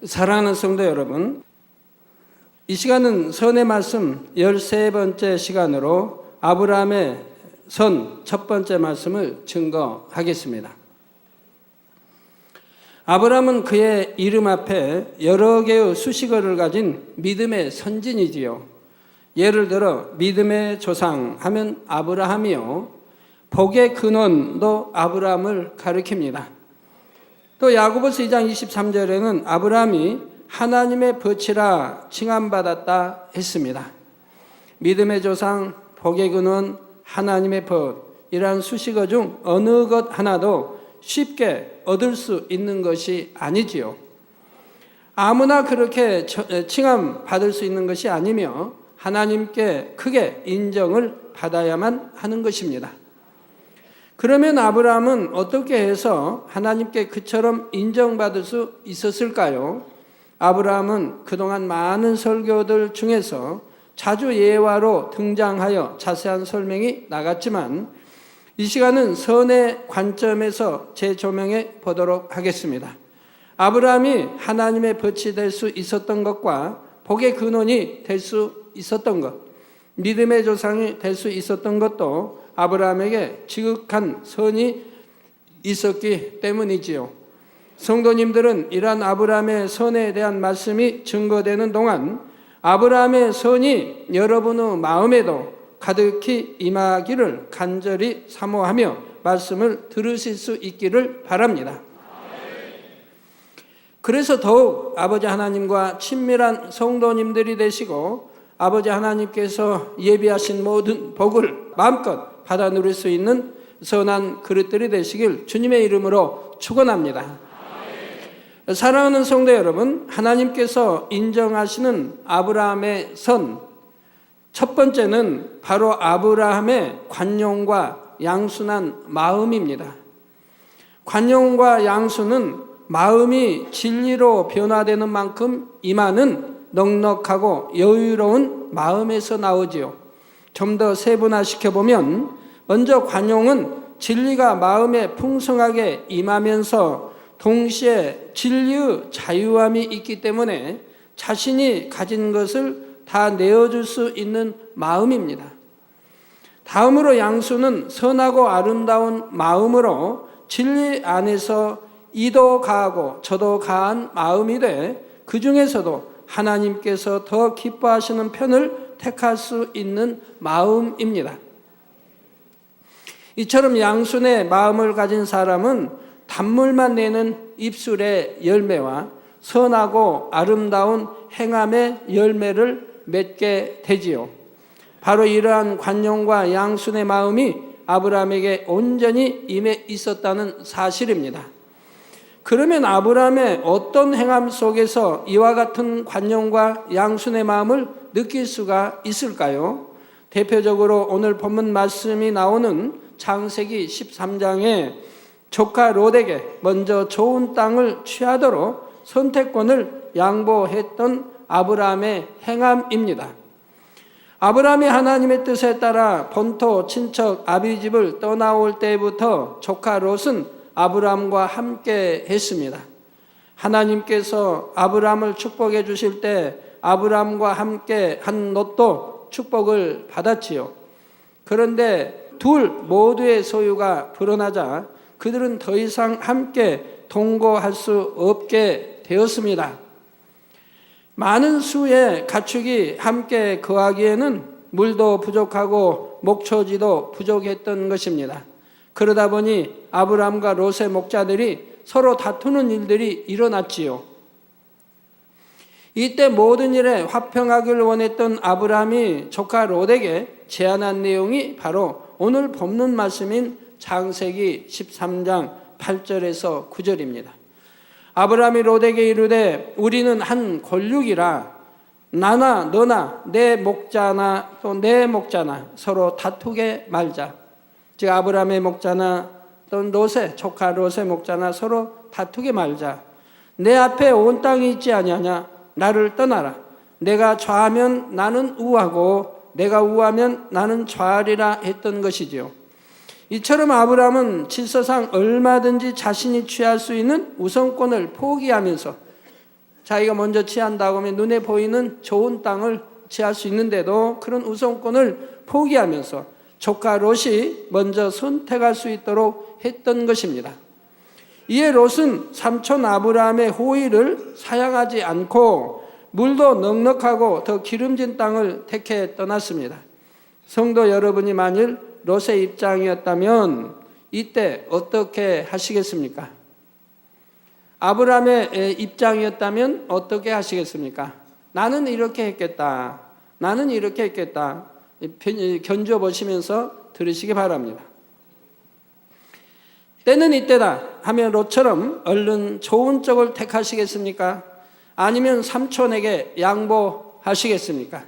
사랑하는 성도 여러분, 이 시간은 선의 말씀 13번째 시간으로 아브라함의 선 첫 번째 말씀을 증거하겠습니다. 아브라함은 그의 이름 앞에 여러 개의 수식어를 가진 믿음의 선진이지요. 예를 들어 믿음의 조상 하면 아브라함이요, 복의 근원도 아브라함을 가리킵니다. 또 야고보서 2장 23절에는 아브라함이 하나님의 벗이라 칭함받았다 했습니다. 믿음의 조상, 복의 근원, 하나님의 벗이란 수식어 중 어느 것 하나도 쉽게 얻을 수 있는 것이 아니지요. 아무나 그렇게 칭함받을 수 있는 것이 아니며 하나님께 크게 인정을 받아야만 하는 것입니다. 그러면 아브라함은 어떻게 해서 하나님께 그처럼 인정받을 수 있었을까요? 아브라함은 그동안 많은 설교들 중에서 자주 예화로 등장하여 자세한 설명이 나갔지만 이 시간은 선의 관점에서 재조명해 보도록 하겠습니다. 아브라함이 하나님의 벗이 될 수 있었던 것과 복의 근원이 될 수 있었던 것, 믿음의 조상이 될 수 있었던 것도 아브라함에게 지극한 선이 있었기 때문이지요. 성도님들은 이러한 아브라함의 선에 대한 말씀이 증거되는 동안 아브라함의 선이 여러분의 마음에도 가득히 임하기를 간절히 사모하며 말씀을 들으실 수 있기를 바랍니다. 그래서 더욱 아버지 하나님과 친밀한 성도님들이 되시고 아버지 하나님께서 예비하신 모든 복을 마음껏 받아 누릴 수 있는 선한 그릇들이 되시길 주님의 이름으로 축원합니다. 사랑하는 성도 여러분, 하나님께서 인정하시는 아브라함의 선, 첫 번째는 바로 아브라함의 관용과 양순한 마음입니다. 관용과 양순은 마음이 진리로 변화되는 만큼 임하는 넉넉하고 여유로운 마음에서 나오지요. 좀 더 세분화시켜보면 먼저 관용은 진리가 마음에 풍성하게 임하면서 동시에 진리의 자유함이 있기 때문에 자신이 가진 것을 다 내어줄 수 있는 마음입니다. 다음으로 양수는 선하고 아름다운 마음으로 진리 안에서 이도 가하고 저도 가한 마음이 돼 그 중에서도 하나님께서 더 기뻐하시는 편을 택할 수 있는 마음입니다. 이처럼 양순의 마음을 가진 사람은 단물만 내는 입술의 열매와 선하고 아름다운 행함의 열매를 맺게 되지요. 바로 이러한 관용과 양순의 마음이 아브라함에게 온전히 임해 있었다는 사실입니다. 그러면 아브라함의 어떤 행함 속에서 이와 같은 관용과 양순의 마음을 느낄 수가 있을까요? 대표적으로 오늘 본문 말씀이 나오는 창세기 13장에 조카 롯에게 먼저 좋은 땅을 취하도록 선택권을 양보했던 아브라함의 행함입니다. 아브라함이 하나님의 뜻에 따라 본토 친척 아비집을 떠나올 때부터 조카 롯은 아브라함과 함께 했습니다. 하나님께서 아브라함을 축복해 주실 때 아브라함과 함께 한 롯도 축복을 받았지요. 그런데 둘 모두의 소유가 불어나자 그들은 더 이상 함께 동거할 수 없게 되었습니다. 많은 수의 가축이 함께 거하기에는 물도 부족하고 목초지도 부족했던 것입니다. 그러다 보니 아브라함과 롯의 목자들이 서로 다투는 일들이 일어났지요. 이때 모든 일에 화평하기를 원했던 아브라함이 조카 롯에게 제안한 내용이 바로 오늘 본문 말씀인 창세기 13장 8절에서 9절입니다. 아브라함이 롯에게 이르되 우리는 한 골육이라 나나 너나 내 목자나 또 내 목자나 서로 다투게 말자. 즉 아브라함의 목자나 또 롯의 조카 롯의 목자나 서로 다투게 말자. 내 앞에 온 땅이 있지 아니하냐? 나를 떠나라. 내가 좌하면 나는 우하고 내가 우하면 나는 좌하리라 했던 것이지요. 이처럼 아브라함은 질서상 얼마든지 자신이 취할 수 있는 우선권을 포기하면서 자기가 먼저 취한다고 하면 눈에 보이는 좋은 땅을 취할 수 있는데도 그런 우선권을 포기하면서 조카 롯이 먼저 선택할 수 있도록 했던 것입니다. 이에 롯은 삼촌 아브라함의 호의를 사양하지 않고 물도 넉넉하고 더 기름진 땅을 택해 떠났습니다. 성도 여러분이 만일 롯의 입장이었다면 이때 어떻게 하시겠습니까? 아브라함의 입장이었다면 어떻게 하시겠습니까? 나는 이렇게 했겠다. 나는 이렇게 했겠다. 견주어 보시면서 들으시기 바랍니다. 때는 이때다 하면 롯처럼 얼른 좋은 쪽을 택하시겠습니까? 아니면 삼촌에게 양보하시겠습니까?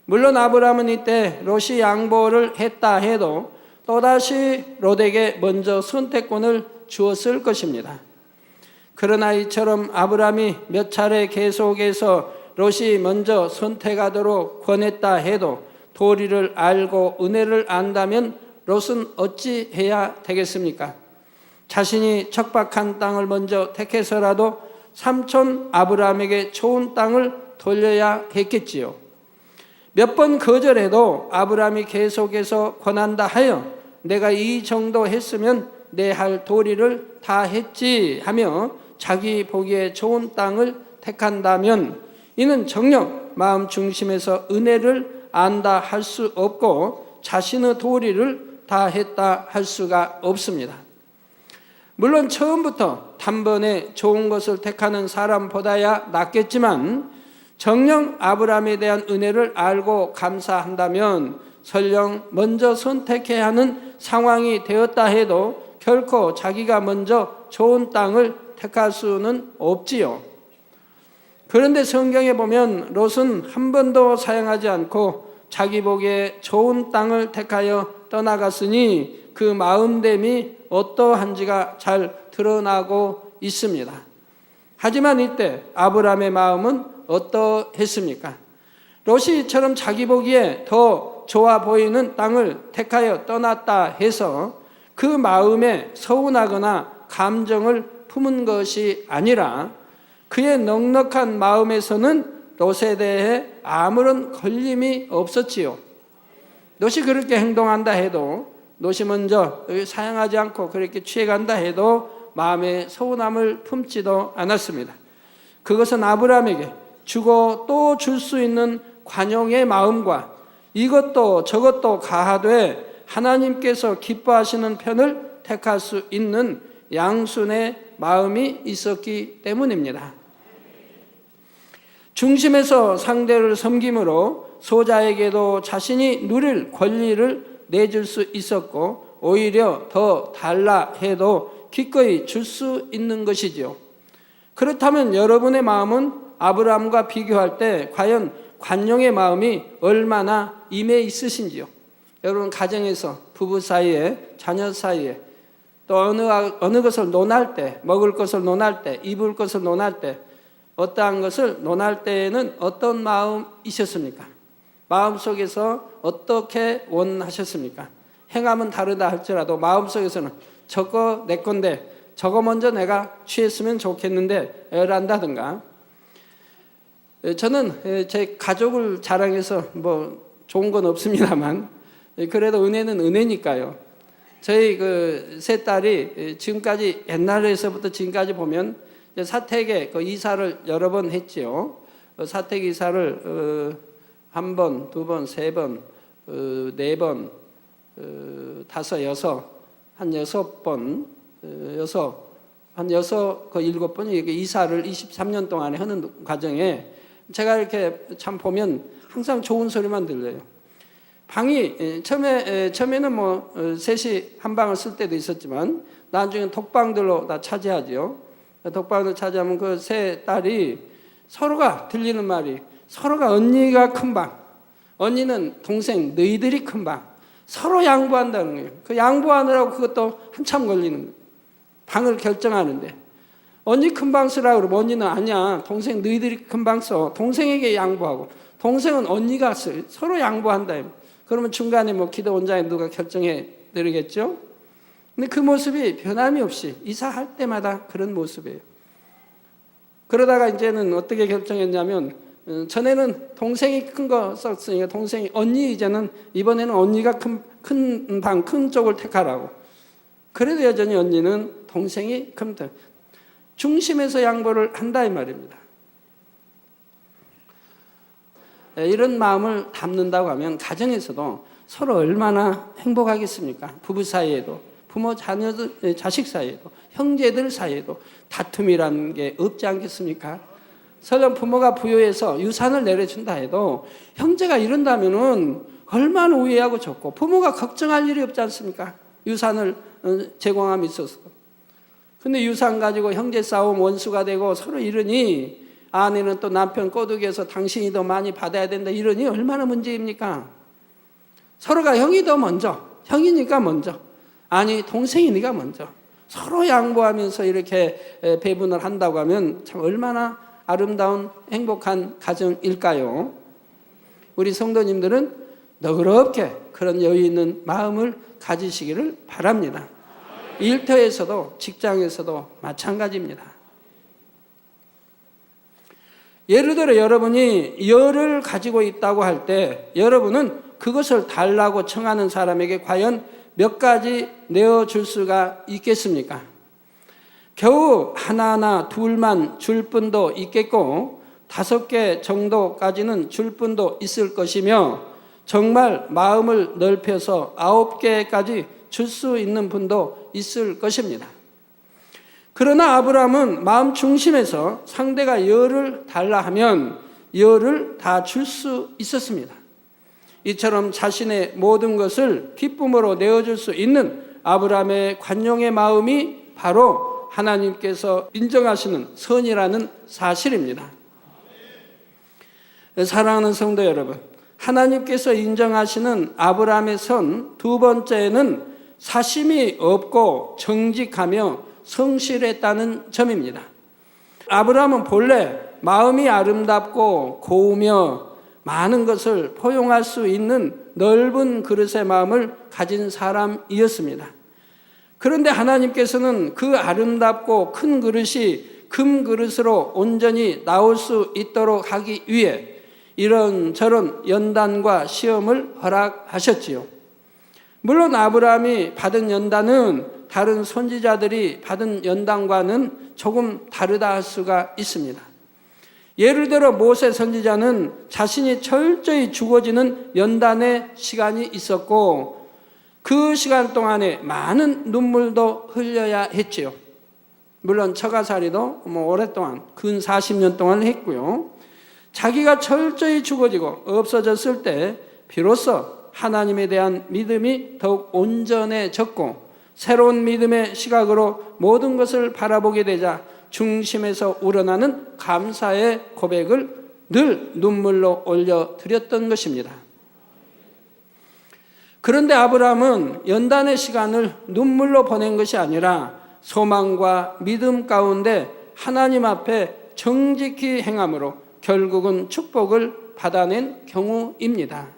물론 아브라함은 이때 롯이 양보를 했다 해도 또다시 롯에게 먼저 선택권을 주었을 것입니다. 그러나 이처럼 아브라함이 몇 차례 계속해서 롯이 먼저 선택하도록 권했다 해도 도리를 알고 은혜를 안다면 롯은 어찌 해야 되겠습니까? 자신이 척박한 땅을 먼저 택해서라도 삼촌 아브라함에게 좋은 땅을 돌려야 했겠지요. 몇 번 거절해도 아브라함이 계속해서 권한다 하여 내가 이 정도 했으면 내 할 도리를 다 했지 하며 자기 보기에 좋은 땅을 택한다면 이는 정녕 마음 중심에서 은혜를 안다 할 수 없고 자신의 도리를 다 했다 할 수가 없습니다. 물론 처음부터 단번에 좋은 것을 택하는 사람보다야 낫겠지만 정녕 아브라함에 대한 은혜를 알고 감사한다면 설령 먼저 선택해야 하는 상황이 되었다 해도 결코 자기가 먼저 좋은 땅을 택할 수는 없지요. 그런데 성경에 보면 롯은 한 번도 사양하지 않고 자기 보기에 좋은 땅을 택하여 떠나갔으니 그 마음됨이 어떠한지가 잘 드러나고 있습니다. 하지만 이때 아브라함의 마음은 어떠했습니까? 롯이 이처럼 자기 보기에 더 좋아 보이는 땅을 택하여 떠났다 해서 그 마음에 서운하거나 감정을 품은 것이 아니라 그의 넉넉한 마음에서는 롯에 대해 아무런 걸림이 없었지요. 롯이 그렇게 행동한다 해도, 롯이 먼저 사양하지 않고 그렇게 취해간다 해도 마음에 서운함을 품지도 않았습니다. 그것은 아브라함에게 주고 또 줄 수 있는 관용의 마음과 이것도 저것도 가하되 하나님께서 기뻐하시는 편을 택할 수 있는 양순의 마음이 있었기 때문입니다. 중심에서 상대를 섬김으로 소자에게도 자신이 누릴 권리를 내줄 수 있었고 오히려 더 달라 해도 기꺼이 줄 수 있는 것이지요. 그렇다면 여러분의 마음은 아브라함과 비교할 때 과연 관용의 마음이 얼마나 임해 있으신지요? 여러분 가정에서 부부 사이에 자녀 사이에 또 어느 것을 논할 때, 먹을 것을 논할 때, 입을 것을 논할 때 어떠한 것을 논할 때에는 어떤 마음이셨습니까? 마음속에서 어떻게 원하셨습니까? 행함은 다르다 할지라도 마음속에서는 저거 내 건데 저거 먼저 내가 취했으면 좋겠는데 란다든가. 저는 제 가족을 자랑해서 뭐 좋은 건 없습니다만 그래도 은혜는 은혜니까요. 저희 그 세 딸이 지금까지 옛날에서부터 지금까지 보면 사택에 그 이사를 여러 번 했지요. 사택 이사를 한 번, 두 번, 세 번, 네 번, 다섯, 여섯, 한 여섯 번, 일곱 번이 이사를 23년 동안에 하는 과정에 제가 이렇게 참 보면 항상 좋은 소리만 들려요. 방이 처음에는 뭐 셋이 한 방을 쓸 때도 있었지만 나중에 독방들로 다 차지하죠. 독방을 차지하면 그 세 딸이 서로가 들리는 말이 서로가 언니가 큰 방, 언니는 동생 너희들이 큰 방, 서로 양보한다는 거예요. 그 양보하느라고 그것도 한참 걸리는 거예요. 방을 결정하는데 언니 큰 방 쓰라고 그러면 언니는 아니야, 동생 너희들이 큰 방 써. 동생에게 양보하고 동생은 언니가 써. 서로 양보한다. 그러면 중간에 뭐 기도 원장에 누가 결정해 드리겠죠? 근데 그 모습이 변함이 없이 이사할 때마다 그런 모습이에요. 그러다가 이제는 어떻게 결정했냐면 전에는 동생이 큰 거 썼으니까 동생이 언니 이제는 이번에는 언니가 큰 쪽을 택하라고. 그래도 여전히 언니는 동생이 큰 편. 중심에서 양보를 한다 이 말입니다. 이런 마음을 담는다고 하면 가정에서도 서로 얼마나 행복하겠습니까? 부부 사이에도, 부모 자녀들, 자식 사이에도, 형제들 사이에도 다툼이라는 게 없지 않겠습니까? 설령 부모가 부유해서 유산을 내려준다 해도 형제가 이런다면은 얼마나 우애하고 좋고 부모가 걱정할 일이 없지 않습니까? 유산을 제공함에 있어서. 근데 유산 가지고 형제 싸움 원수가 되고 서로 이러니 아내는 또 남편 꼬드겨서 당신이 더 많이 받아야 된다 이러니 얼마나 문제입니까? 서로가 형이 더 먼저, 형이니까 먼저, 아니 동생이니까 먼저 서로 양보하면서 이렇게 배분을 한다고 하면 참 얼마나 아름다운 행복한 가정일까요? 우리 성도님들은 너그럽게 그런 여유 있는 마음을 가지시기를 바랍니다. 일터에서도 직장에서도 마찬가지입니다. 예를 들어 여러분이 열을 가지고 있다고 할 때 여러분은 그것을 달라고 청하는 사람에게 과연 몇 가지 내어줄 수가 있겠습니까? 겨우 하나하나 둘만 줄 분도 있겠고 5개 정도까지는 줄 분도 있을 것이며 정말 마음을 넓혀서 9개까지 줄 수 있는 분도 있을 것입니다. 그러나 아브라함은 마음 중심에서 상대가 열을 달라 하면 열을 다 줄 수 있었습니다. 이처럼 자신의 모든 것을 기쁨으로 내어줄 수 있는 아브라함의 관용의 마음이 바로 하나님께서 인정하시는 선이라는 사실입니다. 사랑하는 성도 여러분, 하나님께서 인정하시는 아브라함의 선 두 번째는 사심이 없고 정직하며 성실했다는 점입니다. 아브라함은 본래 마음이 아름답고 고우며 많은 것을 포용할 수 있는 넓은 그릇의 마음을 가진 사람이었습니다. 그런데 하나님께서는 그 아름답고 큰 그릇이 금 그릇으로 온전히 나올 수 있도록 하기 위해 이런저런 연단과 시험을 허락하셨지요. 물론 아브라함이 받은 연단은 다른 선지자들이 받은 연단과는 조금 다르다 할 수가 있습니다. 예를 들어 모세 선지자는 자신이 철저히 죽어지는 연단의 시간이 있었고 그 시간 동안에 많은 눈물도 흘려야 했지요. 물론 처가살이도 오랫동안 근 40년 동안 했고요. 자기가 철저히 죽어지고 없어졌을 때 비로소 하나님에 대한 믿음이 더욱 온전해졌고 새로운 믿음의 시각으로 모든 것을 바라보게 되자 중심에서 우러나는 감사의 고백을 늘 눈물로 올려드렸던 것입니다. 그런데 아브라함은 연단의 시간을 눈물로 보낸 것이 아니라 소망과 믿음 가운데 하나님 앞에 정직히 행함으로 결국은 축복을 받아낸 경우입니다.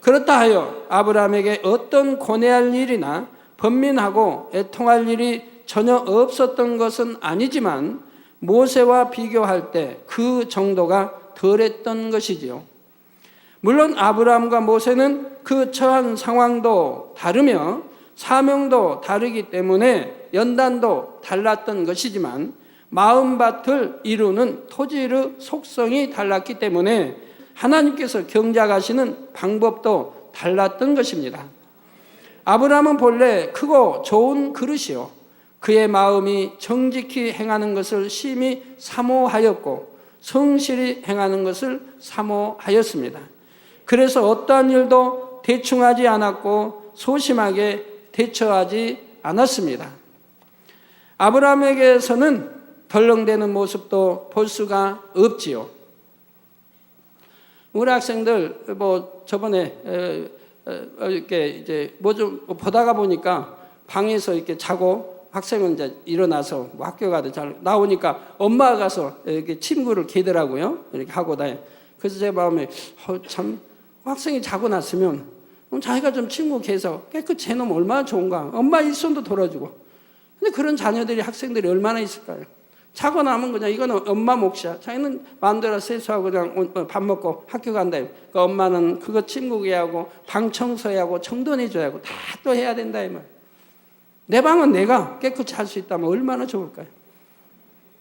그렇다 하여 아브라함에게 어떤 고뇌할 일이나 번민하고 애통할 일이 전혀 없었던 것은 아니지만 모세와 비교할 때 그 정도가 덜했던 것이지요. 물론 아브라함과 모세는 그 처한 상황도 다르며 사명도 다르기 때문에 연단도 달랐던 것이지만 마음밭을 이루는 토지의 속성이 달랐기 때문에 하나님께서 경작하시는 방법도 달랐던 것입니다. 아브라함은 본래 크고 좋은 그릇이요 그의 마음이 정직히 행하는 것을 심히 사모하였고 성실히 행하는 것을 사모하였습니다. 그래서 어떠한 일도 대충하지 않았고 소심하게 대처하지 않았습니다. 아브라함에게서는 덜렁대는 모습도 볼 수가 없지요. 우리 학생들 저번에 이렇게 이제 좀 보다가 보니까 방에서 이렇게 자고 학생은 이제 일어나서 학교 가도 잘 나오니까 엄마가 가서 이렇게 침구를 개더라고요. 이렇게 하고 다녀. 그래서 제 마음에 참 학생이 자고 났으면 자기가 좀 침구 개서 깨끗이 해놓으면 얼마나 좋은가. 엄마 일손도 돌아주고. 근데 그런 자녀들이 학생들이 얼마나 있을까요? 자고 나면 그냥 이거는 엄마 몫이야. 자기는 마음대로 세수하고 그냥 밥 먹고 학교 간다. 그 엄마는 그거 친구게 하고 방 청소해야 하고 정돈해줘야 하고 다 또 해야 된다 이 말. 내 방은 내가 깨끗이 할 수 있다면 얼마나 좋을까요?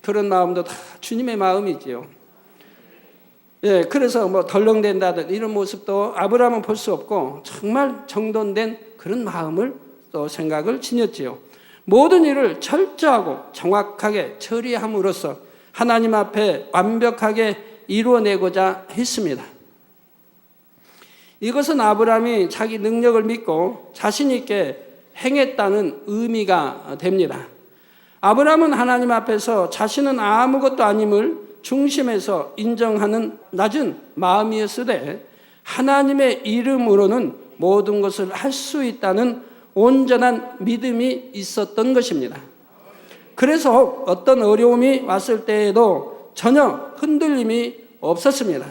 그런 마음도 다 주님의 마음이지요. 예, 그래서 뭐 덜렁댄다든 이런 모습도 아브라함은 볼 수 없고 정말 정돈된 그런 마음을 또 생각을 지녔지요. 모든 일을 철저하고 정확하게 처리함으로써 하나님 앞에 완벽하게 이루어내고자 했습니다. 이것은 아브라함이 자기 능력을 믿고 자신 있게 행했다는 의미가 됩니다. 아브라함은 하나님 앞에서 자신은 아무것도 아님을 중심에서 인정하는 낮은 마음이었으되 하나님의 이름으로는 모든 것을 할 수 있다는 온전한 믿음이 있었던 것입니다. 그래서 어떤 어려움이 왔을 때에도 전혀 흔들림이 없었습니다.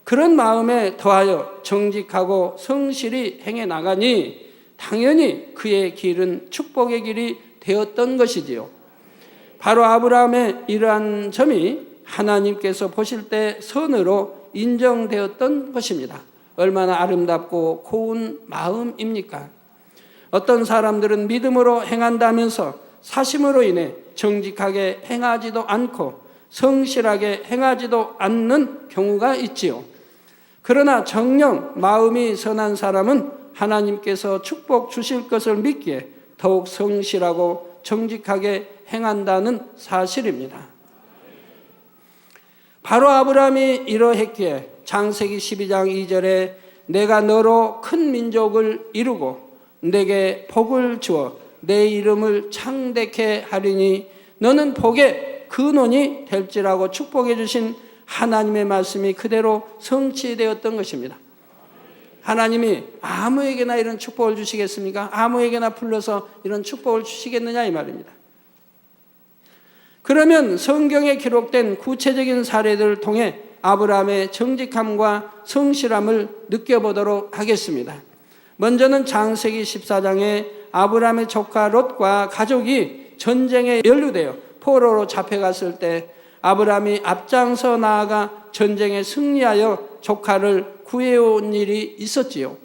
그런 마음에 더하여 정직하고 성실히 행해 나가니 당연히 그의 길은 축복의 길이 되었던 것이지요. 바로 아브라함의 이러한 점이 하나님께서 보실 때 선으로 인정되었던 것입니다. 얼마나 아름답고 고운 마음입니까? 어떤 사람들은 믿음으로 행한다면서 사심으로 인해 정직하게 행하지도 않고 성실하게 행하지도 않는 경우가 있지요. 그러나 정녕 마음이 선한 사람은 하나님께서 축복 주실 것을 믿기에 더욱 성실하고 정직하게 행한다는 사실입니다. 바로 아브라함이 이러했기에 창세기 12장 2절에 내가 너로 큰 민족을 이루고 내게 복을 주어 내 이름을 창대케 하리니 너는 복의 근원이 될지라고 축복해 주신 하나님의 말씀이 그대로 성취되었던 것입니다. 하나님이 아무에게나 이런 축복을 주시겠습니까? 아무에게나 불러서 이런 축복을 주시겠느냐 이 말입니다. 그러면 성경에 기록된 구체적인 사례들을 통해 아브라함의 정직함과 성실함을 느껴보도록 하겠습니다. 먼저는 창세기 14장에 아브라함의 조카 롯과 가족이 전쟁에 연루되어 포로로 잡혀갔을 때 아브라함이 앞장서 나아가 전쟁에 승리하여 조카를 구해온 일이 있었지요.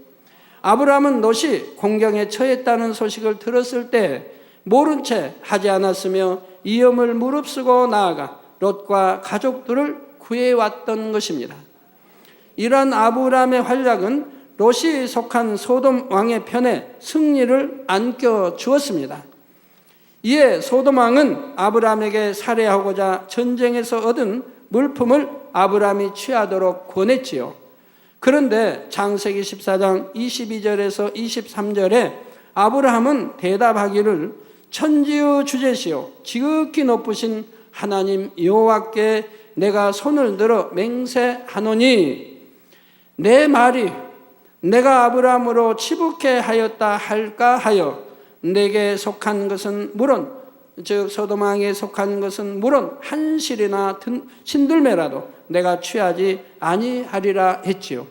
아브라함은 롯이 공경에 처했다는 소식을 들었을 때 모른 채 하지 않았으며 위험을 무릅쓰고 나아가 롯과 가족들을 구해왔던 것입니다. 이러한 아브라함의 활약은 롯이 속한 소돔 왕의 편에 승리를 안겨주었습니다. 이에 소돔 왕은 아브라함에게 살해하고자 전쟁에서 얻은 물품을 아브라함이 취하도록 권했지요. 그런데 창세기 14장 22절에서 23절에 아브라함은 대답하기를 천지의 주제시요 지극히 높으신 하나님 여호와께 내가 손을 들어 맹세하노니 내 말이 내가 아브라함으로 치북해 하였다 할까 하여 내게 속한 것은 물론 즉 소돔 왕에 속한 것은 물론 한 실이나 신들매라도 내가 취하지 아니하리라 했지요.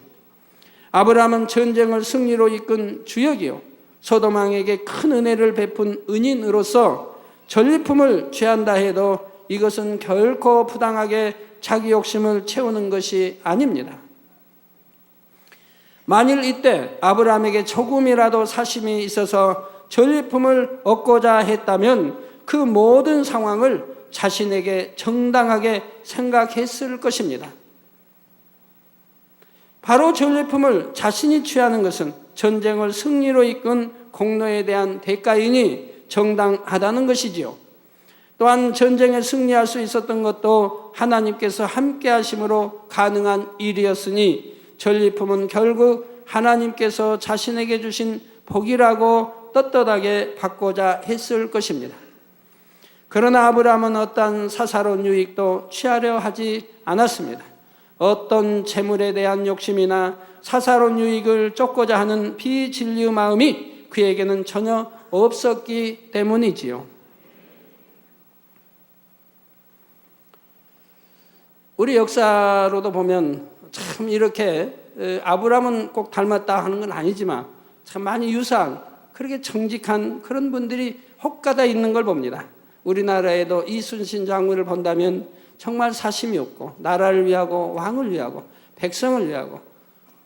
아브라함은 전쟁을 승리로 이끈 주역이요 소돔 왕에게 큰 은혜를 베푼 은인으로서 전리품을 취한다 해도 이것은 결코 부당하게 자기 욕심을 채우는 것이 아닙니다. 만일 이때 아브라함에게 조금이라도 사심이 있어서 전리품을 얻고자 했다면 그 모든 상황을 자신에게 정당하게 생각했을 것입니다. 바로 전리품을 자신이 취하는 것은 전쟁을 승리로 이끈 공로에 대한 대가이니 정당하다는 것이지요. 또한 전쟁에 승리할 수 있었던 것도 하나님께서 함께 하심으로 가능한 일이었으니 전리품은 결국 하나님께서 자신에게 주신 복이라고 떳떳하게 받고자 했을 것입니다. 그러나 아브라함은 어떤 사사로운 유익도 취하려 하지 않았습니다. 어떤 재물에 대한 욕심이나 사사로운 유익을 쫓고자 하는 비진리의 마음이 그에게는 전혀 없었기 때문이지요. 우리 역사로도 보면 참 이렇게 아브라함은 꼭 닮았다 하는 건 아니지만 참 많이 유사한 그렇게 정직한 그런 분들이 혹가다 있는 걸 봅니다. 우리나라에도 이순신 장군을 본다면 정말 사심이 없고 나라를 위하고 왕을 위하고 백성을 위하고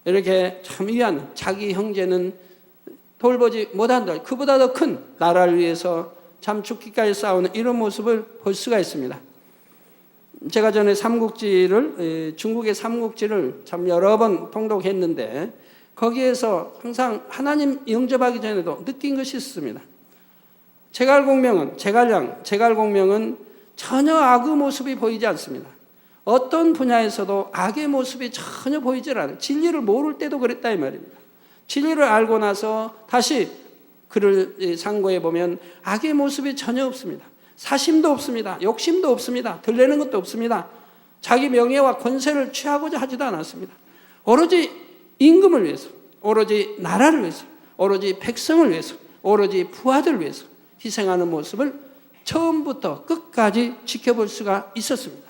이렇게 참 위한 자기 형제는 돌보지 못한다. 그보다 더 큰 나라를 위해서 참 죽기까지 싸우는 이런 모습을 볼 수가 있습니다. 제가 전에 중국의 삼국지를 참 여러 번 통독했는데 거기에서 항상 하나님 영접하기 전에도 느낀 것이 있습니다. 제갈공명은 전혀 악의 모습이 보이지 않습니다. 어떤 분야에서도 악의 모습이 전혀 보이질 않아요. 진리를 모를 때도 그랬다 이 말입니다. 진리를 알고 나서 다시 그를 상고해 보면 악의 모습이 전혀 없습니다. 사심도 없습니다. 욕심도 없습니다. 들레는 것도 없습니다. 자기 명예와 권세를 취하고자 하지도 않았습니다. 오로지 임금을 위해서, 오로지 나라를 위해서, 오로지 백성을 위해서, 오로지 부하들을 위해서 희생하는 모습을 처음부터 끝까지 지켜볼 수가 있었습니다.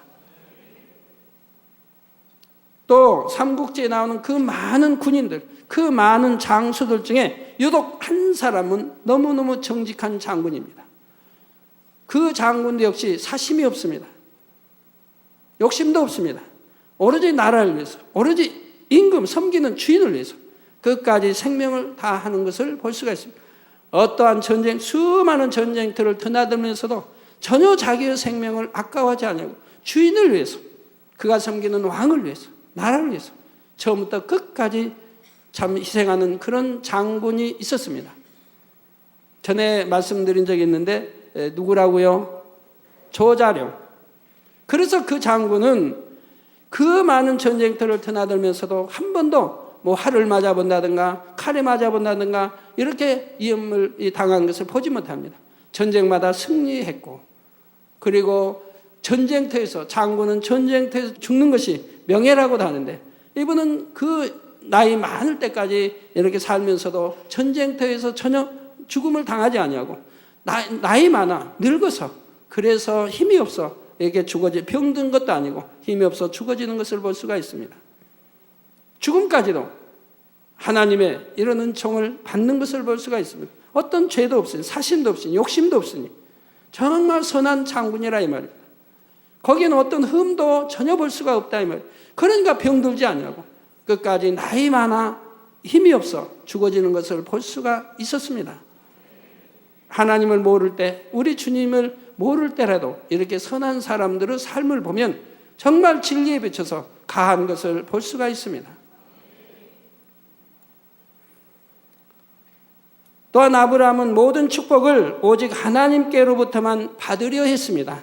또 삼국지에 나오는 그 많은 군인들, 그 많은 장수들 중에 유독 한 사람은 너무너무 정직한 장군입니다. 그 장군도 역시 사심이 없습니다. 욕심도 없습니다. 오로지 나라를 위해서, 오로지 임금, 섬기는 주인을 위해서 끝까지 생명을 다하는 것을 볼 수가 있습니다. 어떠한 전쟁, 수많은 전쟁터를 드나들면서도 전혀 자기의 생명을 아까워하지 않고 주인을 위해서, 그가 섬기는 왕을 위해서, 나라를 위해서 처음부터 끝까지 참 희생하는 그런 장군이 있었습니다. 전에 말씀드린 적이 있는데 누구라고요? 조자룡. 그래서 그 장군은 그 많은 전쟁터를 드나들면서도 한 번도 활을 맞아본다든가 칼에 맞아본다든가 이렇게 위험을 당한 것을 보지 못합니다. 전쟁마다 승리했고, 그리고 전쟁터에서, 장군은 전쟁터에서 죽는 것이 명예라고도 하는데 이분은 그 나이 많을 때까지 이렇게 살면서도 전쟁터에서 전혀 죽음을 당하지 아니하고 나이 많아 늙어서, 그래서 힘이 없어 이렇게 병든 것도 아니고 힘이 없어 죽어지는 것을 볼 수가 있습니다. 죽음까지도 하나님의 이런 은총을 받는 것을 볼 수가 있습니다. 어떤 죄도 없으니, 사심도 없으니, 욕심도 없으니 정말 선한 장군이라 이 말입니다. 거기에는 어떤 흠도 전혀 볼 수가 없다 이 말이에요. 그러니까 병들지 아니하고 끝까지 나이 많아 힘이 없어 죽어지는 것을 볼 수가 있었습니다. 하나님을 모를 때, 우리 주님을 모를 때라도 이렇게 선한 사람들의 삶을 보면 정말 진리에 비춰서 가한 것을 볼 수가 있습니다. 또한 아브라함은 모든 축복을 오직 하나님께로부터만 받으려 했습니다.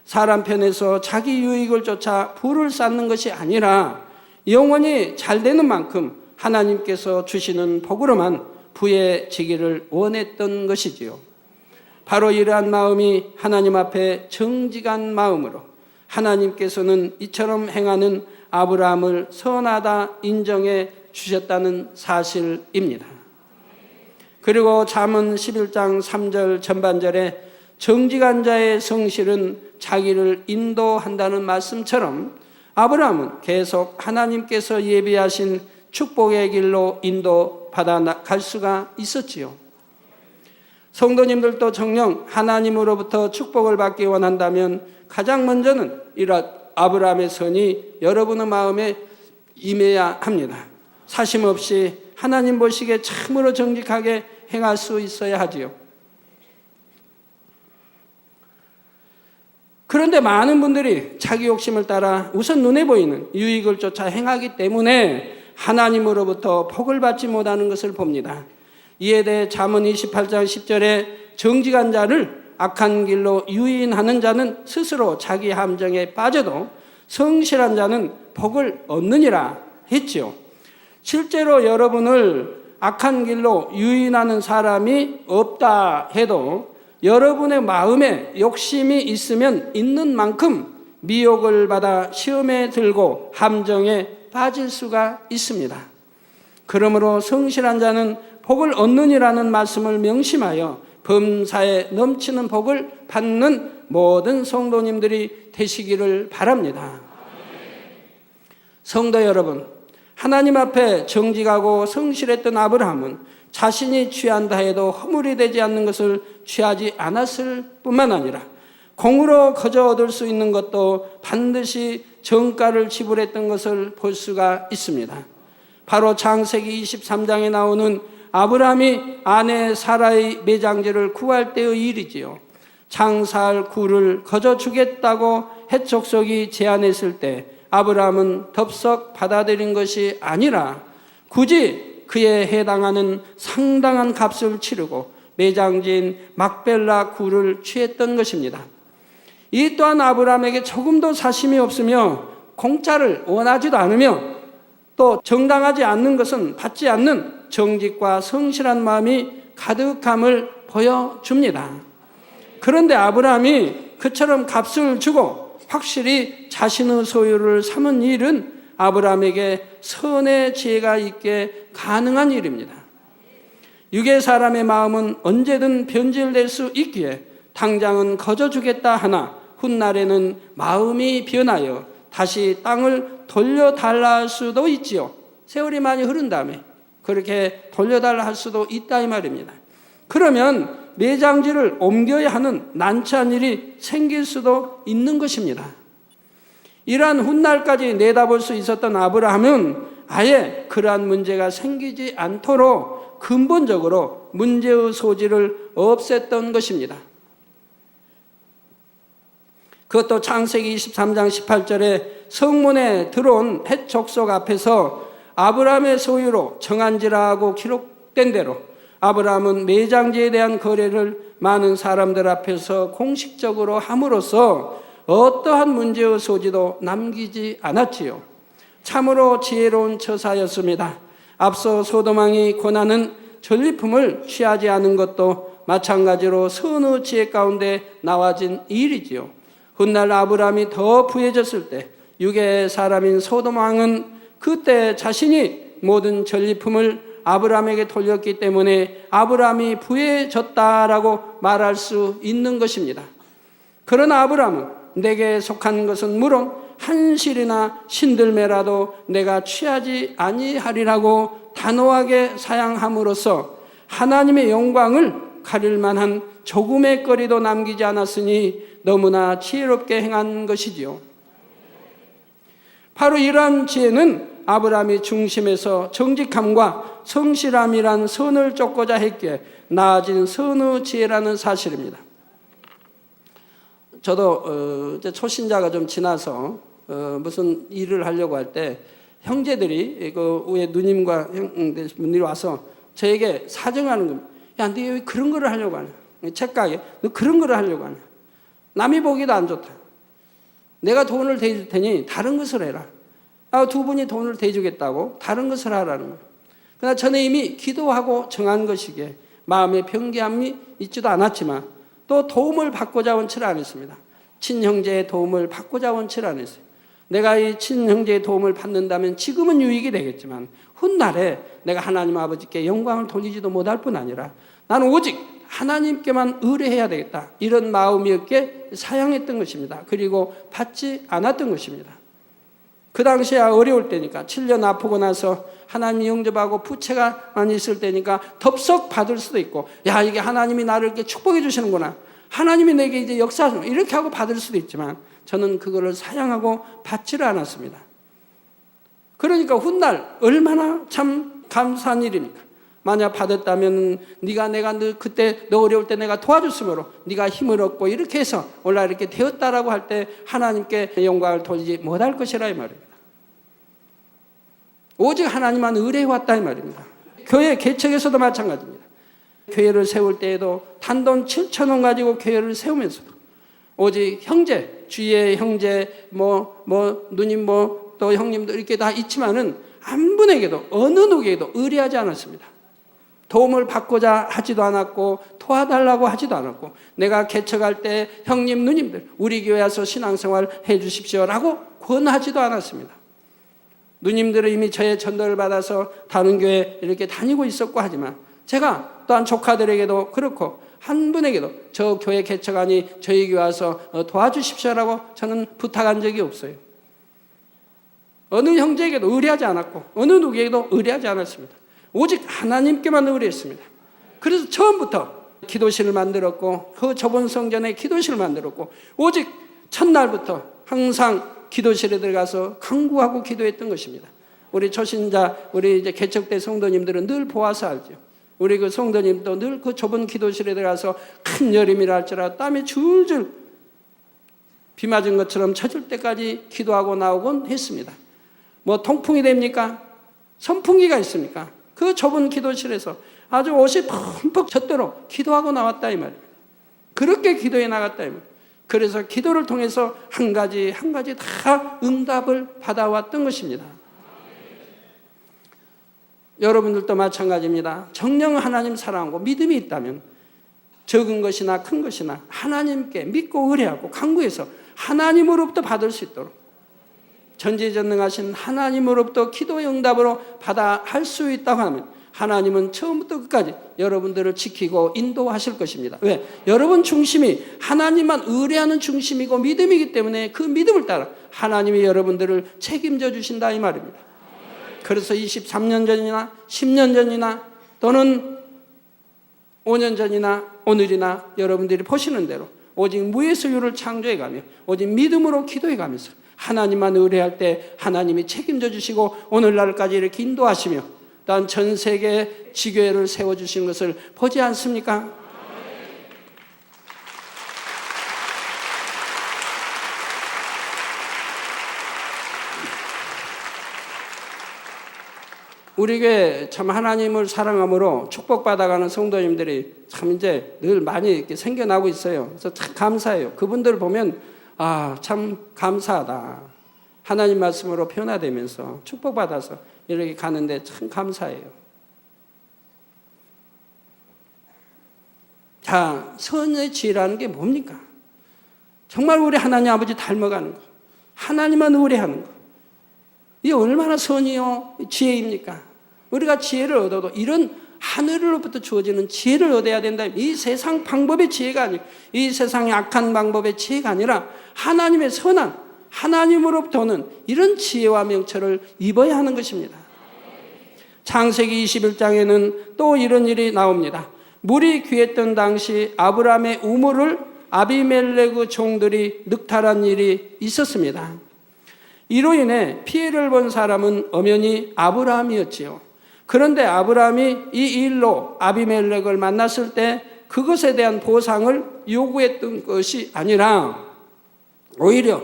사람 편에서 자기 유익을 쫓아 부를 쌓는 것이 아니라 영원히 잘 되는 만큼 하나님께서 주시는 복으로만 부해지기를 원했던 것이지요. 바로 이러한 마음이 하나님 앞에 정직한 마음으로 하나님께서는 이처럼 행하는 아브라함을 선하다 인정해 주셨다는 사실입니다. 그리고 잠언 11장 3절 전반절에 정직한 자의 성실은 자기를 인도한다는 말씀처럼 아브라함은 계속 하나님께서 예비하신 축복의 길로 인도받아 갈 수가 있었지요. 성도님들도 정녕 하나님으로부터 축복을 받기 원한다면 가장 먼저는 이런 아브라함의 선이 여러분의 마음에 임해야 합니다. 사심 없이 하나님 보시기에 참으로 정직하게 행할 수 있어야 하지요. 그런데 많은 분들이 자기 욕심을 따라 우선 눈에 보이는 유익을 쫓아 행하기 때문에 하나님으로부터 복을 받지 못하는 것을 봅니다. 이에 대해 잠언 28장 10절에 정직한 자를 악한 길로 유인하는 자는 스스로 자기 함정에 빠져도 성실한 자는 복을 얻느니라 했지요. 실제로 여러분을 악한 길로 유인하는 사람이 없다 해도 여러분의 마음에 욕심이 있으면 있는 만큼 미혹을 받아 시험에 들고 함정에 빠질 수가 있습니다. 그러므로 성실한 자는 복을 얻느니라는 말씀을 명심하여 범사에 넘치는 복을 받는 모든 성도님들이 되시기를 바랍니다. 성도 여러분, 하나님 앞에 정직하고 성실했던 아브라함은 자신이 취한다 해도 허물이 되지 않는 것을 취하지 않았을 뿐만 아니라 공으로 거저 얻을 수 있는 것도 반드시 정가를 지불했던 것을 볼 수가 있습니다. 바로 창세기 23장에 나오는 아브라함이 아내 사라의 매장지를 구할 때의 일이지요. 장사할 굴을 거저 주겠다고 헷 족속이 제안했을 때 아브라함은 덥석 받아들인 것이 아니라 굳이 그에 해당하는 상당한 값을 치르고 매장지인 막벨라 굴을 취했던 것입니다. 이 또한 아브라함에게 조금도 사심이 없으며 공짜를 원하지도 않으며 또 정당하지 않는 것은 받지 않는 정직과 성실한 마음이 가득함을 보여줍니다. 그런데 아브라함이 그처럼 값을 주고 확실히 자신의 소유를 삼은 일은 아브라함에게 선의 지혜가 있게 가능한 일입니다. 육의 사람의 마음은 언제든 변질될 수 있기에 당장은 거저 주겠다 하나 훗날에는 마음이 변하여 다시 땅을 돌려달라 할 수도 있지요. 세월이 많이 흐른 다음에 그렇게 돌려달라 할 수도 있다 이 말입니다. 그러면 매장지를 옮겨야 하는 난처한 일이 생길 수도 있는 것입니다. 이러한 훗날까지 내다볼 수 있었던 아브라함은 아예 그러한 문제가 생기지 않도록 근본적으로 문제의 소지를 없앴던 것입니다. 그것도 창세기 23장 18절에 성문에 들어온 헷 족속 앞에서 아브라함의 소유로 정한지라고 기록된 대로 아브라함은 매장지에 대한 거래를 많은 사람들 앞에서 공식적으로 함으로써 어떠한 문제의 소지도 남기지 않았지요. 참으로 지혜로운 처사였습니다. 앞서 소돔왕이 권하는 전리품을 취하지 않은 것도 마찬가지로 선의 지혜 가운데 나와진 일이지요. 훗날 아브라함이 더 부해졌을 때 육의 사람인 소돔왕은 그때 자신이 모든 전리품을 아브라함에게 돌렸기 때문에 아브라함이 부해졌다라고 말할 수 있는 것입니다. 그러나 아브라함은 내게 속한 것은 물론 한 실이나 신들매라도 내가 취하지 아니하리라고 단호하게 사양함으로써 하나님의 영광을 가릴 만한 조금의 거리도 남기지 않았으니 너무나 지혜롭게 행한 것이지요. 바로 이러한 지혜는 아브라함이 중심에서 정직함과 성실함이란 선을 쫓고자 했기에 나아진 선의 지혜라는 사실입니다. 저도 이제 초신자가 좀 지나서 무슨 일을 하려고 할 때 형제들이 그 위에 누님과 형들이 와서 저에게 사정하는 겁니다. 야, 너 왜 그런 거를 하려고 하냐? 책가게 너 그런 거를 하려고 하냐? 남이 보기도 안 좋다. 내가 돈을 대줄 테니 다른 것을 해라. 두 분이 돈을 대주겠다고 다른 것을 하라는 거예요. 그러나 저는 이미 기도하고 정한 것이기에 마음의 변개함이 있지도 않았지만 또 도움을 받고자 원치를 않았습니다. 친형제의 도움을 받고자 원치를 않았어요. 내가 이 친형제의 도움을 받는다면 지금은 유익이 되겠지만 훗날에 내가 하나님 아버지께 영광을 돌리지도 못할 뿐 아니라 나는 오직 하나님께만 의뢰해야 되겠다. 이런 마음이었기에 사양했던 것입니다. 그리고 받지 않았던 것입니다. 그 당시에 어려울 때니까 7년 아프고 나서 하나님이 영접하고 부채가 많이 있을 때니까 덥석 받을 수도 있고 야 이게 하나님이 나를 이렇게 축복해 주시는구나. 하나님이 내게 이제 역사하시는 이렇게 하고 받을 수도 있지만 저는 그거를 사양하고 받지를 않았습니다. 그러니까 훗날 얼마나 참 감사한 일입니까? 만약 받았다면 네가 내가 그때 너 어려울 때 내가 도와줬으므로 네가 힘을 얻고 이렇게 해서 올라 이렇게 되었다라고 할 때 하나님께 영광을 돌리지 못할 것이라 이 말입니다. 오직 하나님만 의뢰해왔다 이 말입니다. 교회 개척에서도 마찬가지입니다. 교회를 세울 때에도 단돈 7,000원 가지고 교회를 세우면서도 오직 형제, 주위의 형제, 누님, 또 형님들 이렇게 다 있지만은 한 분에게도 어느 누구에게도 의뢰하지 않았습니다. 도움을 받고자 하지도 않았고 도와달라고 하지도 않았고 내가 개척할 때 형님, 누님들 우리 교회 와서 신앙생활 해주십시오라고 권하지도 않았습니다. 누님들은 이미 저의 전도를 받아서 다른 교회 이렇게 다니고 있었고 하지만 제가 또한 조카들에게도 그렇고 한 분에게도 저 교회 개척하니 저희 교회 와서 도와주십시오라고 저는 부탁한 적이 없어요. 어느 형제에게도 의뢰하지 않았고 어느 누구에게도 의뢰하지 않았습니다. 오직 하나님께만 의뢰했습니다. 그래서 처음부터 기도실을 만들었고 그 좁은 성전에 기도실을 만들었고 오직 첫날부터 항상 기도실에 들어가서 간구하고 기도했던 것입니다. 우리 초신자, 우리 이제 개척대 성도님들은 늘 보아서 알죠. 우리 그 성도님도 늘 그 좁은 기도실에 들어가서 큰 여름이라 할지라도 땀이 줄줄 비 맞은 것처럼 젖을 때까지 기도하고 나오곤 했습니다. 뭐 통풍이 됩니까? 선풍기가 있습니까? 그 좁은 기도실에서 아주 옷이 펑펑 젖도록 기도하고 나왔다 이 말입니다. 그렇게 기도해 나갔다 이 말입니다. 그래서 기도를 통해서 한 가지 한 가지 다 응답을 받아왔던 것입니다. 여러분들도 마찬가지입니다. 정녕 하나님 사랑하고 믿음이 있다면 적은 것이나 큰 것이나 하나님께 믿고 의뢰하고 간구해서 하나님으로부터 받을 수 있도록 전지전능하신 하나님으로부터 기도의 응답으로 받아 할 수 있다고 하면 하나님은 처음부터 끝까지 여러분들을 지키고 인도하실 것입니다. 왜? 여러분 중심이 하나님만 의뢰하는 중심이고 믿음이기 때문에 그 믿음을 따라 하나님이 여러분들을 책임져 주신다 이 말입니다. 그래서 23년 전이나 10년 전이나 또는 5년 전이나 오늘이나 여러분들이 보시는 대로 오직 무의 소유를 창조해가며 오직 믿음으로 기도해가면서 하나님만 의뢰할 때 하나님이 책임져 주시고 오늘날까지 이렇게 인도하시며 또한 전 세계에 지교회를 세워주신 것을 보지 않습니까? 우리 교회 참 하나님을 사랑함으로 축복받아가는 성도님들이 참 이제 늘 많이 이렇게 생겨나고 있어요. 그래서 참 감사해요. 그분들을 보면 참 감사하다. 하나님 말씀으로 변화되면서 축복받아서 이렇게 가는데 참 감사해요. 자, 선의 지혜라는 게 뭡니까? 정말 우리 하나님 아버지 닮아가는 거. 하나님만 의뢰하는 거. 이게 얼마나 선이요 지혜입니까? 우리가 지혜를 얻어도 이런 하늘로부터 주어지는 지혜를 얻어야 된다. 이 세상 방법의 지혜가 아니고 이 세상의 악한 방법의 지혜가 아니라 하나님의 선한 하나님으로부터 오는 이런 지혜와 명철을 입어야 하는 것입니다. 창세기 21장에는 또 이런 일이 나옵니다. 물이 귀했던 당시 아브라함의 우물을 아비멜레그 종들이 늑탈한 일이 있었습니다. 이로 인해 피해를 본 사람은 엄연히 아브라함이었지요. 그런데 아브라함이 이 일로 아비멜렉을 만났을 때 그것에 대한 보상을 요구했던 것이 아니라 오히려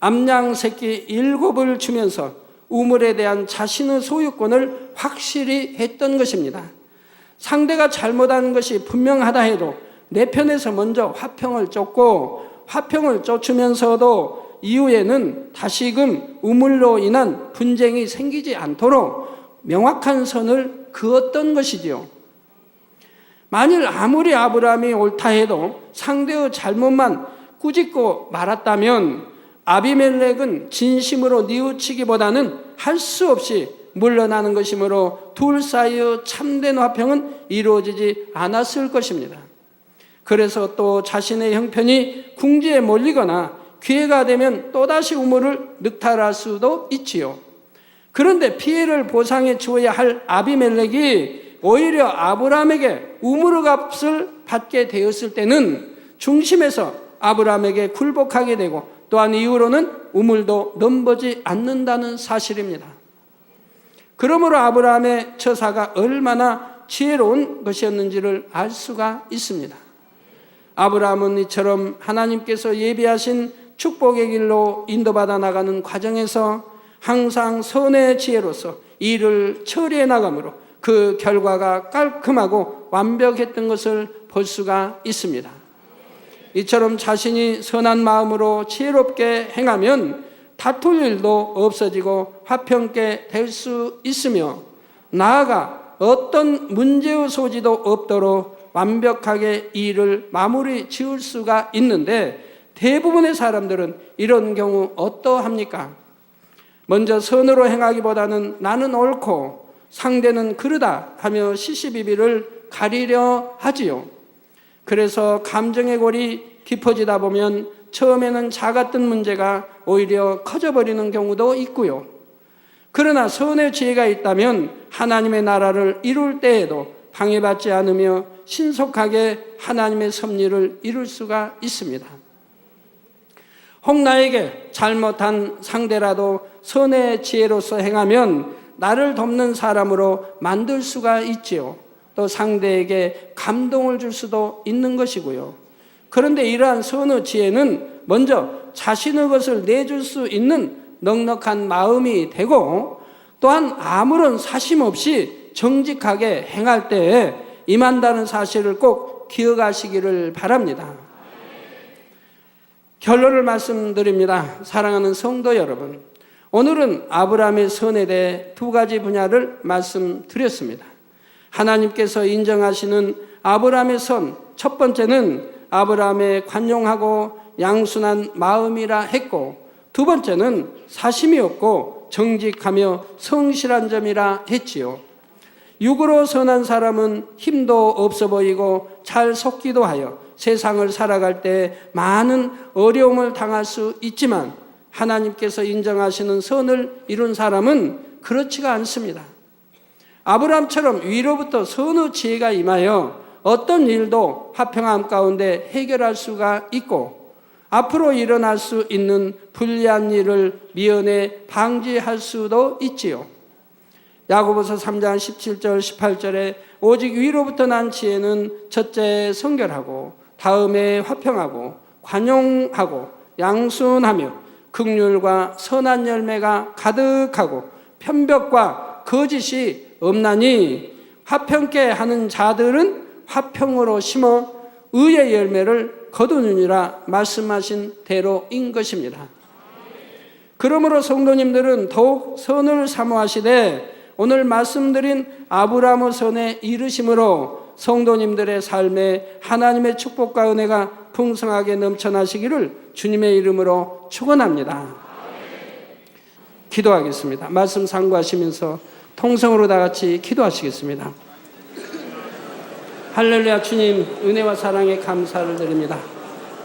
암양 새끼 7을 주면서 우물에 대한 자신의 소유권을 확실히 했던 것입니다. 상대가 잘못한 것이 분명하다 해도 내 편에서 먼저 화평을 쫓고 화평을 쫓으면서도 이후에는 다시금 우물로 인한 분쟁이 생기지 않도록 명확한 선을 그었던 것이지요. 만일 아무리 아브라함이 옳다 해도 상대의 잘못만 꾸짖고 말았다면 아비멜렉은 진심으로 뉘우치기보다는 할 수 없이 물러나는 것이므로 둘 사이의 참된 화평은 이루어지지 않았을 것입니다. 그래서 또 자신의 형편이 궁지에 몰리거나 기회가 되면 또다시 우물을 늑탈할 수도 있지요. 그런데 피해를 보상해 주어야 할 아비멜렉이 오히려 아브라함에게 우물의 값을 받게 되었을 때는 중심에서 아브라함에게 굴복하게 되고 또한 이후로는 우물도 넘보지 않는다는 사실입니다. 그러므로 아브라함의 처사가 얼마나 지혜로운 것이었는지를 알 수가 있습니다. 아브라함은 이처럼 하나님께서 예비하신 축복의 길로 인도받아 나가는 과정에서 항상 선의 지혜로서 일을 처리해 나가므로 그 결과가 깔끔하고 완벽했던 것을 볼 수가 있습니다. 이처럼 자신이 선한 마음으로 지혜롭게 행하면 다툴 일도 없어지고 화평케 될 수 있으며 나아가 어떤 문제의 소지도 없도록 완벽하게 일을 마무리 지을 수가 있는데 대부분의 사람들은 이런 경우 어떠합니까? 먼저 선으로 행하기보다는 나는 옳고 상대는 그르다 하며 시시비비를 가리려 하지요. 그래서 감정의 골이 깊어지다 보면 처음에는 작았던 문제가 오히려 커져버리는 경우도 있고요. 그러나 선의 지혜가 있다면 하나님의 나라를 이룰 때에도 방해받지 않으며 신속하게 하나님의 섭리를 이룰 수가 있습니다. 혹 나에게 잘못한 상대라도 선의 지혜로서 행하면 나를 돕는 사람으로 만들 수가 있지요. 또 상대에게 감동을 줄 수도 있는 것이고요. 그런데 이러한 선의 지혜는 먼저 자신의 것을 내줄 수 있는 넉넉한 마음이 되고, 또한 아무런 사심 없이 정직하게 행할 때에 임한다는 사실을 꼭 기억하시기를 바랍니다. 결론을 말씀드립니다. 사랑하는 성도 여러분, 오늘은 아브라함의 선에 대해 두 가지 분야를 말씀드렸습니다. 하나님께서 인정하시는 아브라함의 선, 첫 번째는 아브라함의 관용하고 양순한 마음이라 했고, 두 번째는 사심이 없고 정직하며 성실한 점이라 했지요. 육으로 선한 사람은 힘도 없어 보이고 잘 속기도 하여 세상을 살아갈 때 많은 어려움을 당할 수 있지만, 하나님께서 인정하시는 선을 이룬 사람은 그렇지가 않습니다. 아브라함처럼 위로부터 선의 지혜가 임하여 어떤 일도 화평함 가운데 해결할 수가 있고, 앞으로 일어날 수 있는 불리한 일을 미연에 방지할 수도 있지요. 야고보서 3장 17절 18절에 오직 위로부터 난 지혜는 첫째 성결하고 다음에 화평하고 관용하고 양순하며 긍휼과 선한 열매가 가득하고 편벽과 거짓이 없나니, 화평케 하는 자들은 화평으로 심어 의의 열매를 거두느니라 말씀하신 대로인 것입니다. 그러므로 성도님들은 더욱 선을 사모하시되 오늘 말씀드린 아브라함의 선에 이르심으로 성도님들의 삶에 하나님의 축복과 은혜가 풍성하게 넘쳐나시기를 주님의 이름으로 축원합니다. 기도하겠습니다. 말씀 상고하시면서 통성으로 다 같이 기도하시겠습니다. 할렐루야. 주님, 은혜와 사랑에 감사를 드립니다.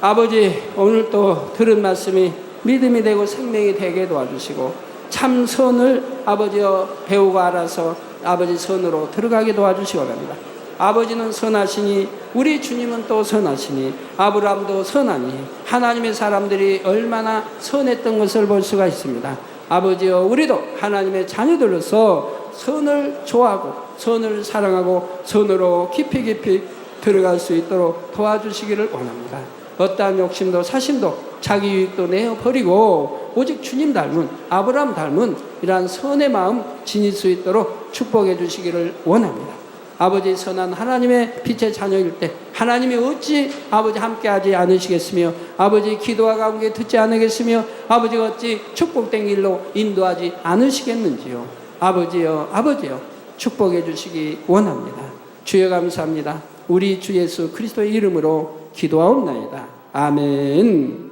아버지, 오늘 또 들은 말씀이 믿음이 되고 생명이 되게 도와주시고 참 선을 아버지여 배우고 알아서 아버지 선으로 들어가게 도와주시기 바랍니다. 아버지는 선하시니 우리 주님은 또 선하시니 아브라함도 선하니 하나님의 사람들이 얼마나 선했던 것을 볼 수가 있습니다. 아버지여, 우리도 하나님의 자녀들로서 선을 좋아하고 선을 사랑하고 선으로 깊이 들어갈 수 있도록 도와주시기를 원합니다. 어떠한 욕심도 사심도 자기 유익도 내어버리고 오직 주님 닮은 아브라함 닮은 이러한 선의 마음 지닐 수 있도록 축복해 주시기를 원합니다. 아버지, 선한 하나님의 빛의 자녀일 때 하나님이 어찌 아버지 함께하지 않으시겠으며, 아버지 기도와 가운데 듣지 않으겠으며, 아버지가 어찌 축복된 길로 인도하지 않으시겠는지요. 아버지여 축복해 주시기 원합니다. 주여 감사합니다. 우리 주 예수 그리스도의 이름으로 기도하옵나이다. 아멘.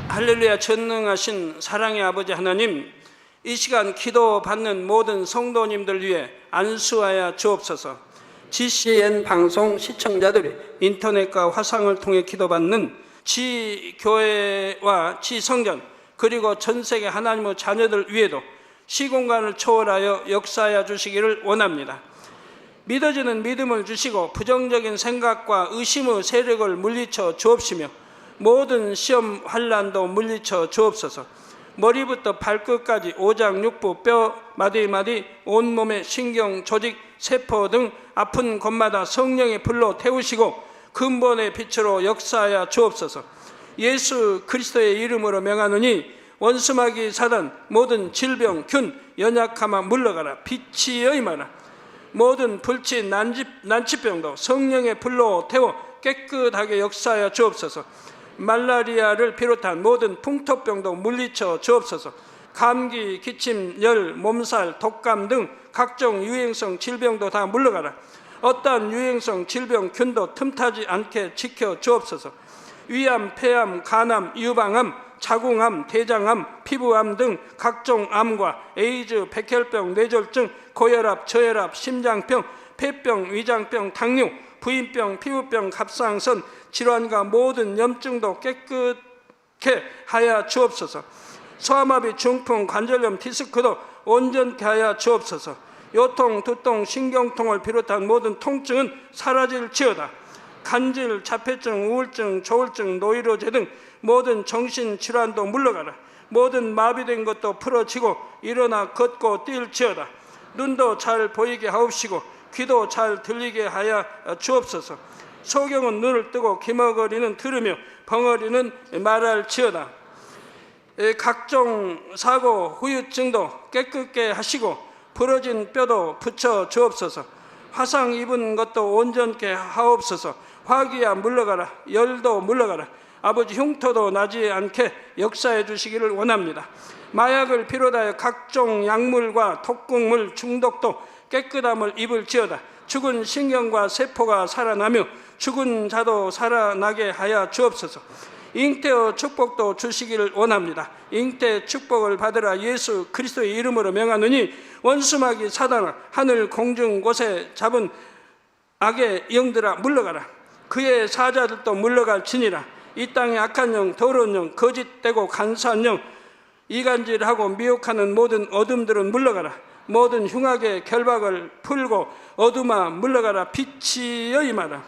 할렐루야. 전능하신 사랑의 아버지 하나님, 이 시간 기도받는 모든 성도님들 위해 안수하여 주옵소서. GCN 방송 시청자들이 인터넷과 화상을 통해 기도받는 지교회와 지성전 그리고 전세계 하나님의 자녀들 위에도 시공간을 초월하여 역사하여 주시기를 원합니다. 믿어지는 믿음을 주시고 부정적인 생각과 의심의 세력을 물리쳐 주옵시며 모든 시험 환난도 물리쳐 주옵소서. 머리부터 발끝까지 오장육부 뼈 마디마디 온몸의 신경 조직 세포 등 아픈 곳마다 성령의 불로 태우시고 근본의 빛으로 역사하여 주옵소서. 예수 그리스도의 이름으로 명하노니 원수마귀 사단 모든 질병 균 연약함아 물러가라. 빛이여 임하라. 모든 불치 난치병도 성령의 불로 태워 깨끗하게 역사하여 주옵소서. 말라리아를 비롯한 모든 풍토병도 물리쳐 주옵소서. 감기, 기침, 열, 몸살, 독감 등 각종 유행성 질병도 다 물러가라. 어떠한 유행성 질병 균도 틈타지 않게 지켜 주옵소서. 위암, 폐암, 간암, 유방암, 자궁암, 대장암, 피부암 등 각종 암과 에이즈, 백혈병, 뇌졸중, 고혈압, 저혈압, 심장병, 폐병, 위장병, 당뇨, 부인병, 피부병, 갑상선 질환과 모든 염증도 깨끗게 하여 주옵소서. 소아마비, 중풍, 관절염, 디스크도 온전케 하여 주옵소서. 요통, 두통, 신경통을 비롯한 모든 통증은 사라질지어다. 간질, 자폐증, 우울증, 조울증, 노이로제 등 모든 정신질환도 물러가라. 모든 마비된 것도 풀어지고 일어나 걷고 뛸지어다. 눈도 잘 보이게 하옵시고 귀도 잘 들리게 하여 주옵소서. 소경은 눈을 뜨고 기머거리는 들으며 벙어리는 말할지어다. 각종 사고, 후유증도 깨끗게 하시고 부러진 뼈도 붙여 주옵소서. 화상 입은 것도 온전케 하옵소서. 화기야 물러가라. 열도 물러가라. 아버지, 흉터도 나지 않게 역사해 주시기를 원합니다. 마약을 비롯하여 각종 약물과 독극물 중독도 깨끗함을 입을지어다. 죽은 신경과 세포가 살아나며 죽은 자도 살아나게 하여 주옵소서. 잉태의 축복도 주시기를 원합니다. 잉태 축복을 받으라. 예수 그리스도의 이름으로 명하노니 원수마귀 사단아, 하늘 공중 곳에 잡은 악의 영들아 물러가라. 그의 사자들도 물러갈지니라. 이 땅의 악한 영, 더러운 영, 거짓되고 간사한 영, 이간질하고 미혹하는 모든 어둠들은 물러가라. 모든 흉악의 결박을 풀고 어둠아 물러가라. 빛이여 임하라.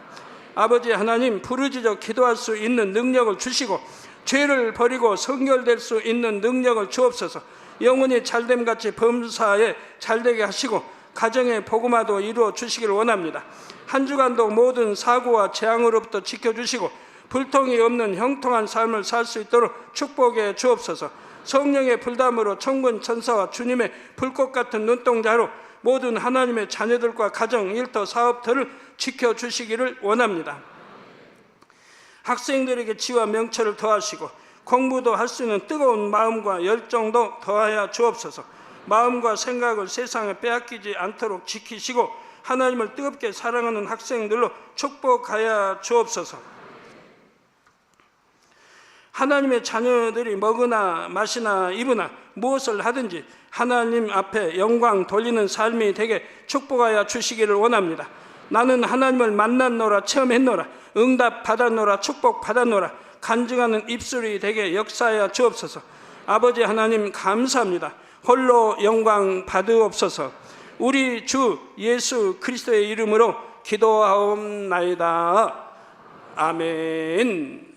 아버지 하나님, 부르짖어 기도할 수 있는 능력을 주시고 죄를 버리고 성결될 수 있는 능력을 주옵소서. 영혼이 잘됨같이 범사에 잘되게 하시고 가정의 복음화도 이루어 주시기를 원합니다. 한 주간도 모든 사고와 재앙으로부터 지켜주시고 불통이 없는 형통한 삶을 살 수 있도록 축복해 주옵소서. 성령의 불담으로 천군 천사와 주님의 불꽃 같은 눈동자로 모든 하나님의 자녀들과 가정, 일터, 사업터를 지켜주시기를 원합니다. 학생들에게 지와 명철을 더하시고 공부도 할 수 있는 뜨거운 마음과 열정도 더하여 주옵소서. 마음과 생각을 세상에 빼앗기지 않도록 지키시고 하나님을 뜨겁게 사랑하는 학생들로 축복하여 주옵소서. 하나님의 자녀들이 먹으나 마시나 입으나 무엇을 하든지 하나님 앞에 영광 돌리는 삶이 되게 축복하여 주시기를 원합니다. 나는 하나님을 만났노라, 체험했노라, 응답 받았노라, 축복 받았노라, 간증하는 입술이 되게 역사하여 주옵소서. 아버지 하나님 감사합니다. 홀로 영광 받으옵소서. 우리 주 예수 그리스도의 이름으로 기도하옵나이다. 아멘.